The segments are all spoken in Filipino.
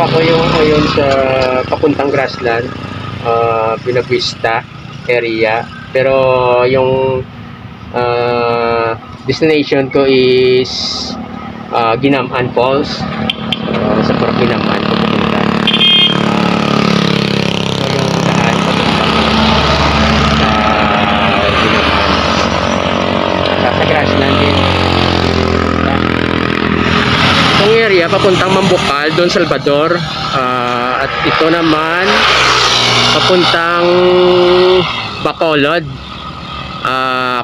ginagawa ko yung ayun sa papuntang Grassland, Buena Vista area, pero yung destination ko is Guinaman Falls. Sa Port Guinaman ko pupunta. So yung daan papunta sa Guinaman, sa Grassland din. Itong area papuntang Mambukal, Don Salvador, at ito naman papuntang Bacolod,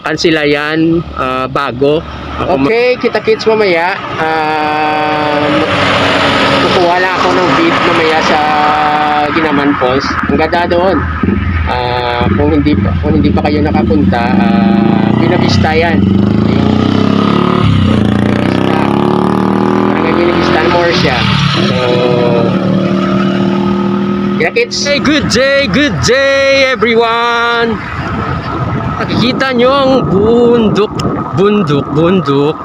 Kansilayan, Bago. Okay, kita-kits mamaya. Kukuha lang ako ng beat mamaya sa Guinaman Falls. Ang ganda doon. Kung hindi pa kayo nakapunta, Buena Vista yan. Buena Vista more siya. So, kita-kits. Hey, good day everyone. Nakikita nyo ang bundok.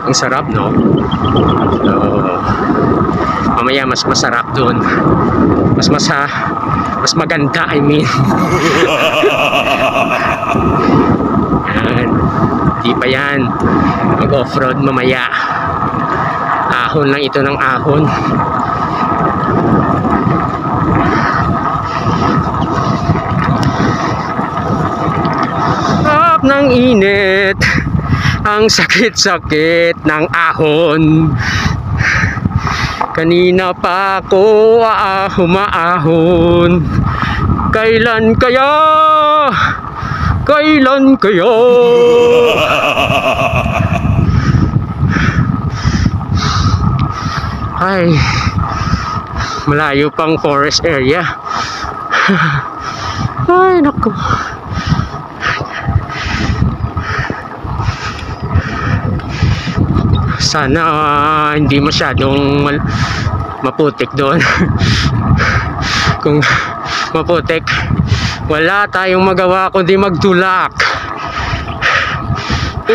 Ang sarap, no? So, mamaya mas masarap doon. Mas maganda, I mean. Yan. Di pa yan. Mag-off-road mamaya. Ahon lang ito ng ahon. Ng init, ang sakit-sakit ng ahon. Kanina pa ako humaahon. Kailan kaya? Ay, malayo pang forest area. Ay, naku. Sana hindi masyadong maputik doon. Kung maputik, wala tayong magawa kundi magtulak.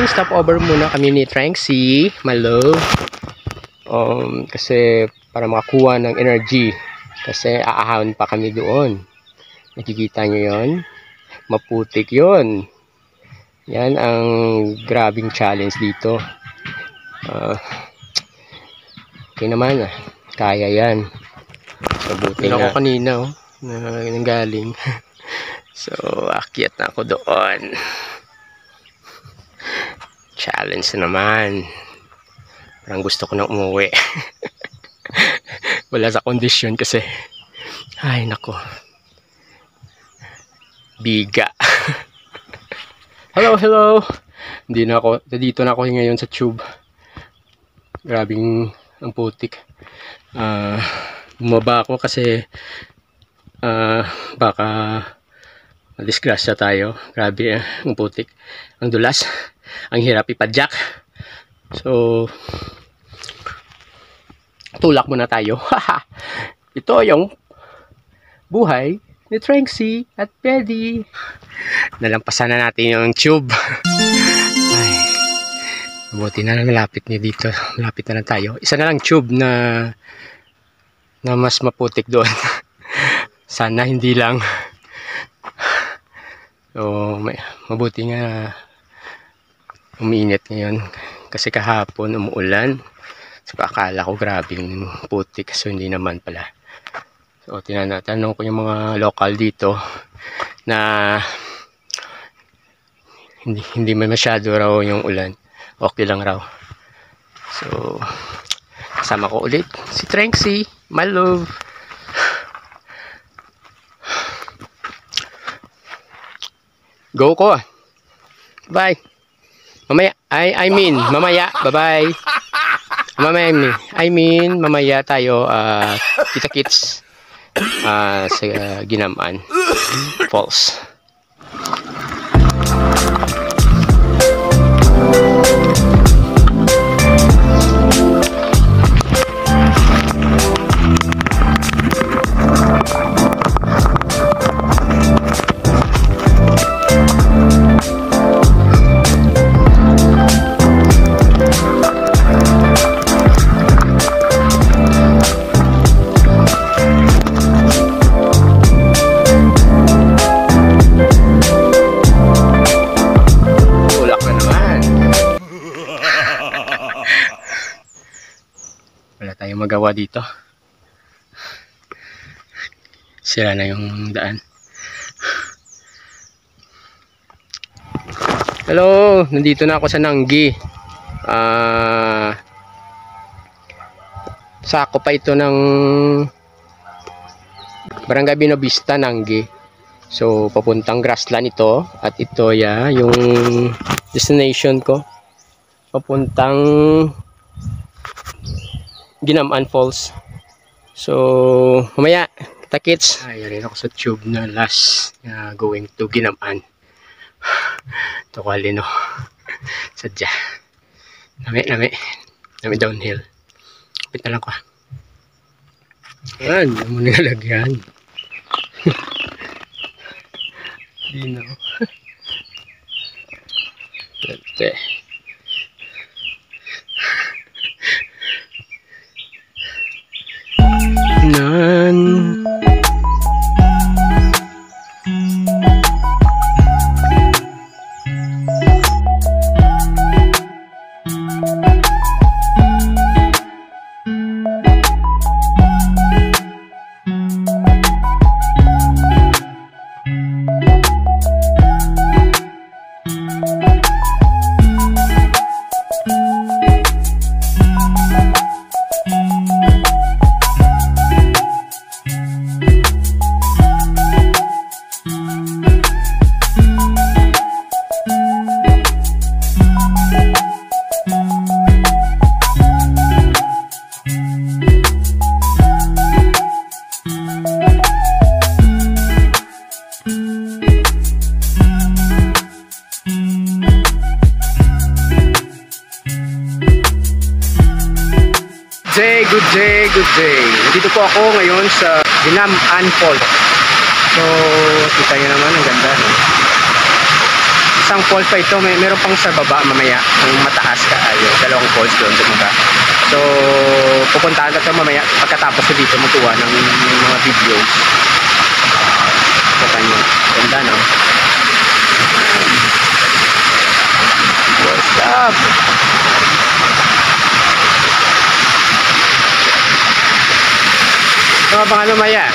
Stop over muna kami ni Tranksy, my love. Kasi para makakuha ng energy. Kasi aahon pa kami doon. Nakikita nyo yon? Maputik yon. Yan ang grabing challenge dito. Okay naman, kaya yan. So buti na ako kanina nanggaling. So akyat na ako doon. Challenge naman. Parang gusto ko na umuwi. Wala sa kondisyon kasi. Ay nako, biga. Hello. Dito na ako ngayon sa tube. Grabing ang putik. Bumaba ako kasi baka madisgrasya tayo. Grabe ang putik, ang dulas, ang hirap ipadyak. So tulak muna tayo. Ito yung buhay ni Tranksy at Peddy. Nalampasan na natin yung tube. Ay, mabuti na malapit niya dito. Malapit na lang tayo. Isa na lang tube na mas maputik doon. Sana hindi lang. So mabuti nga umiinit ngayon kasi kahapon umuulan. So akala ko grabing putik, so hindi naman pala. So tinatanong ko yung mga local dito na hindi may masyado raw yung ulan. Okay lang raw. So kasama ko ulit si Tranksy, my love. Go ko. Bye. Mamaya. I mean mamaya. Bye-bye. Mamaya tayo kita-kits sa Guinaman Falls. Wala tayong magawa dito. Sira na yung daan. Hello, nandito na ako sa Nanggi. Sako pa ito ng Barangay Binobista, Nanggi. So papuntang Grassland ito, at ito yung destination ko. Papuntang Ginamaan Falls. So mamaya kita-kits. Rin ako sa tube na last going to Ginamaan. Ito ko alino. Sadya. Nami downhill. Kapit na lang ko. Yan, mo nilalagyan. Dino. Ate. Nan. Good day. Nandito po ako ngayon sa Ginamaan Falls. So, kita nyo naman, ang ganda. No? Isang falls pa ito, meron pang sa baba mamaya, ang mataas ka ayo. Dalawang falls doon sa baba. So, pupuntahan na ito mamaya pagkatapos ko dito magkuha ng mga videos. Kita nyo, ganda no? What's up? Mga pangalan maya.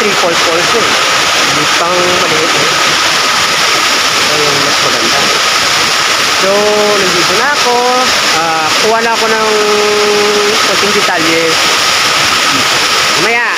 triple falls eh. Hindi pang maliit eh. So, yung mas maganda. So, nandito na ako. Kuha na ako ng konting detalye. Mamaya!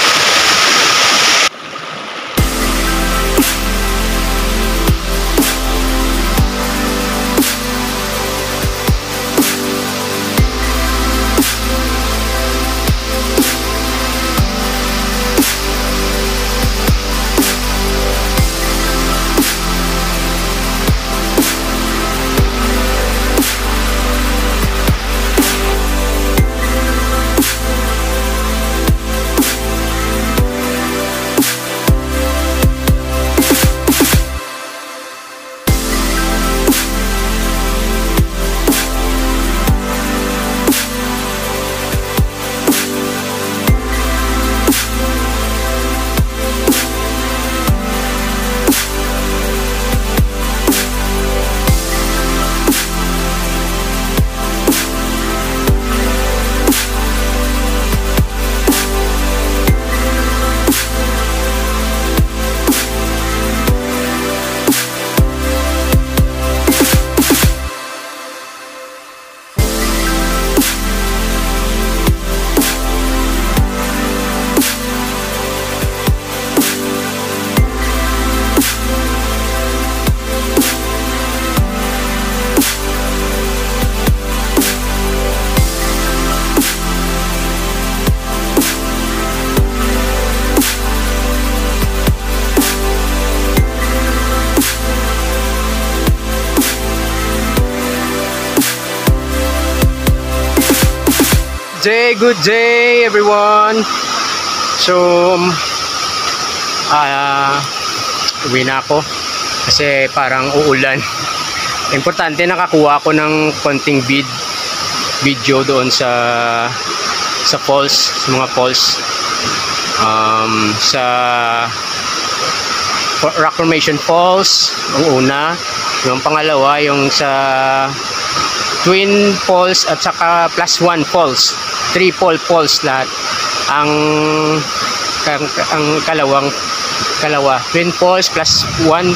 Good day everyone. So uwi na ako kasi parang uulan. Importante nakakuha ako ng konting video doon sa falls, sa mga falls, sa Rock Formation Falls ang una, yung pangalawa yung sa Twin Falls at saka plus 1 Falls, triple falls lahat. Ang kalawa Twin Falls plus 1,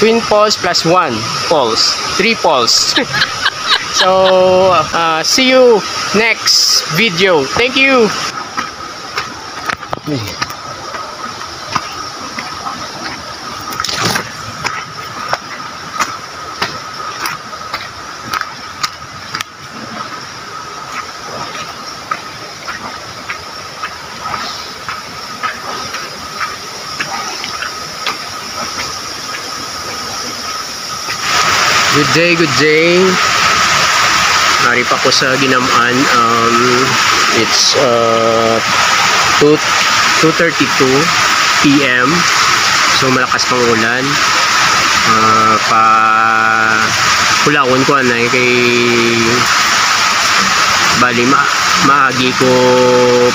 Twin Falls plus 1 Falls, 3 falls. So see you next video. Thank you. Good day. Nari pa ko sa Ginamaan. It's 2:32 PM. So malakas pang ulan. Kulawon ko anay kay bali maagi ko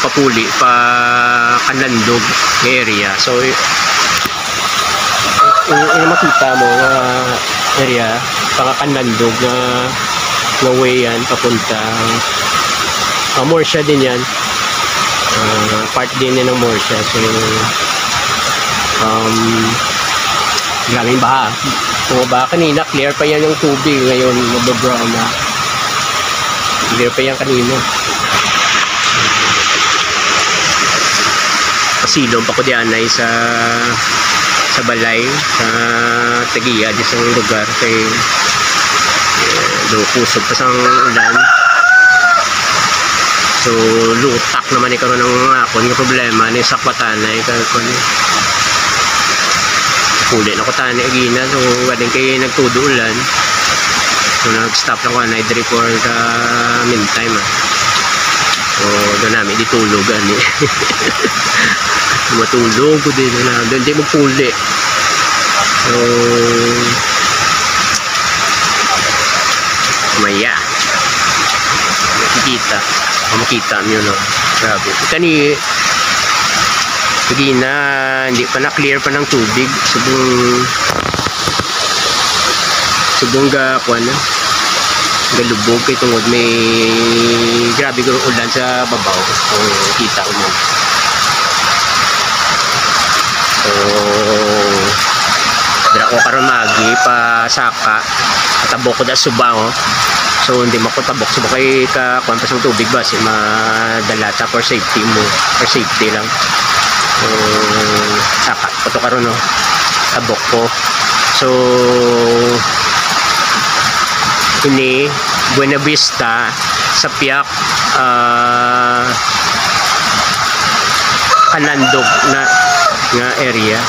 papuli pa Kanlandog area. So yung makita mo area Kanlandog na way yan papunta Morsha din yan, part din yan ng Morsha. So maraming baha. Bumaba kanina, clear pa yan yung tubig, ngayon mababrown na. Clear pa yan kanina. Pasilong pa ko diyan ay sa balay sa Tagiya di sa lugar kay kusog pa sang ulan. So lutak naman ni karon ng akon nga problema ni sakwatan ay kun puli na ko tani agina. So wading kay nagtudo ulan, so nag-stop lang ko na diri for the meantime. So doon namin ditulog ani. Matulog ko din na doon di magpuli. So maya makita nyo no, grabe kani na hindi pa na clear pa ng tubig, subong ga kuan na galubog kay tungod may grabe guro ulan sa babaw. So kita mo So dira ko karon magi pa saka tabok ko da subang. So hindi mo ko tabok subang kay ka kuan pa sa tubig ba si madalata for safety mo, for safety lang. So saka ito karon no tabok ko. So ini Buena Vista sa Piak Kanlandog na area.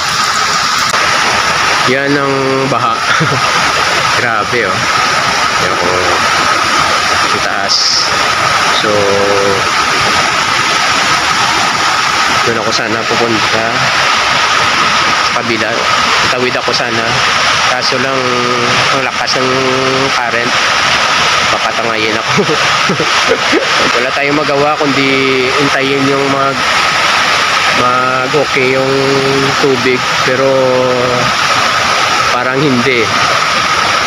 Yan ang baha. Grabe oh. Yan oh. Ang taas. So doon ako sana pupunta sa kabila. Tawid ako sana. Kaso lang ang lakas ng current. Papatangayin ako. Wala tayong magawa kundi intayin yung mag okay yung tubig, pero parang hindi.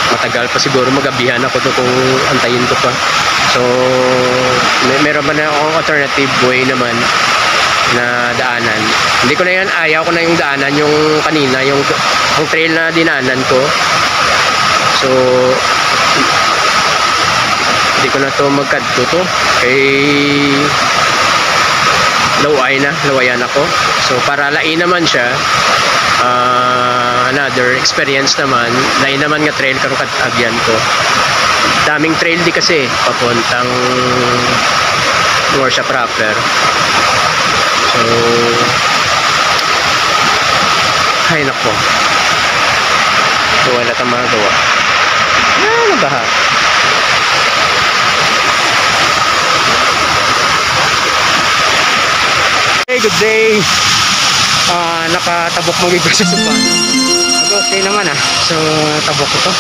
Matagal pa siguro, magabihan ako to kung antayin ko pa. So meron ba na akong alternative way naman na daanan. Hindi ko na yan, ayaw ko na yung daanan yung kanina, yung trail na dinanan ko. So hindi ko na to magkadto to kay lawayan ako. So para lain naman siya, another experience naman, lain naman nga trail karon agyan ko. Daming trail di kasi papuntang more siya proper. So ay nako, so wala tayong magawa. Ano ba ha? Good day. Nakatabok mo dito sa sopa. Okay naman So tabok ko to.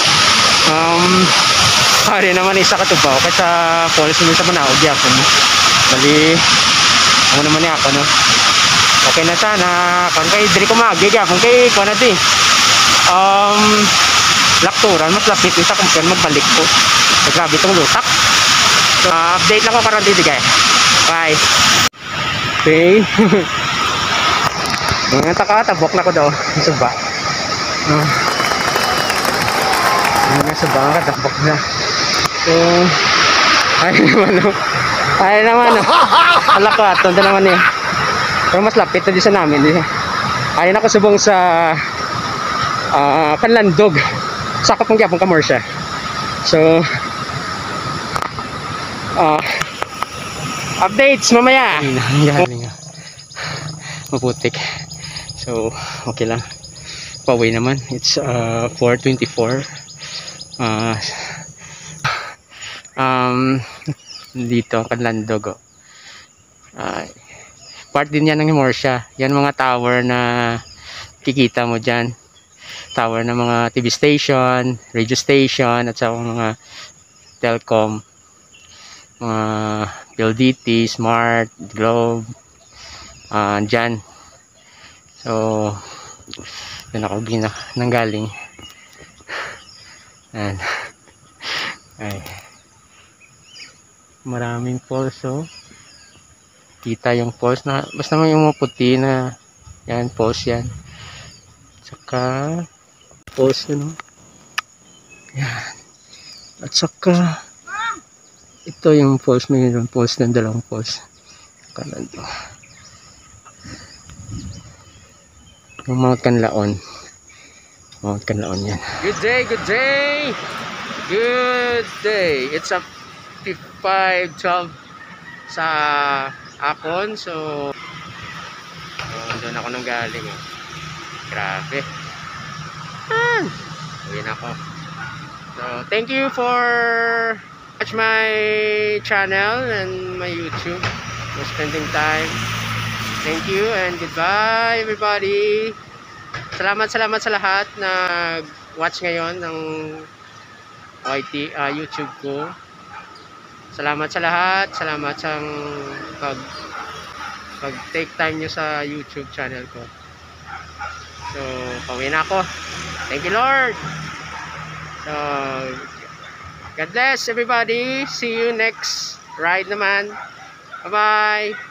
Hari naman isa ka tubaw kasi sa falls mo sa Manao gyapon. Bali ano naman ni ako no. Okay na sana kung kay diri ko magi gyapon kay kuno di. Lakturan mas lapit isa kung magbalik ko. Grabe tong lutak. So update lang ko karon dito guys. Bye. Okay. Mga tabok na ko daw sa ba. Suba nga tabok na. So ay naman ala ko aton na naman eh. Pero mas lapit na di sa namin eh. Ay na ko subong sa Kanlandog. Sakop ng gyapon ka more siya. So updates mamaya. Galing maputik. So okay lang. Pauwi naman. It's 4:24. Dito Kanlandog. Part din yan ng Morsha. Yan mga tower na kikita mo dyan. Tower ng mga TV station, radio station, at sa mga telcom, mga PLDT, Smart, Globe, dyan. So yun ako nanggaling. And ay maraming falls kita yung falls na basta naman yung mga puti na yan, falls yan, saka falls yun yan, at saka ito yung falls, mayroon falls ng dalawang falls kanan to yung Mount Canlaon yan. Good day it's a 5:12 sa Akon. So doon ako nang galing grabe uwi na ako. So thank you for watch my channel and my YouTube for spending time. Thank you and goodbye everybody. Salamat sa lahat na watch ngayon ng YT YouTube ko. Salamat sa lahat. Salamat sa pag take time nyo sa YouTube channel ko. So pauwi na ako. Thank you Lord. So God bless everybody. See you next ride naman. Bye bye.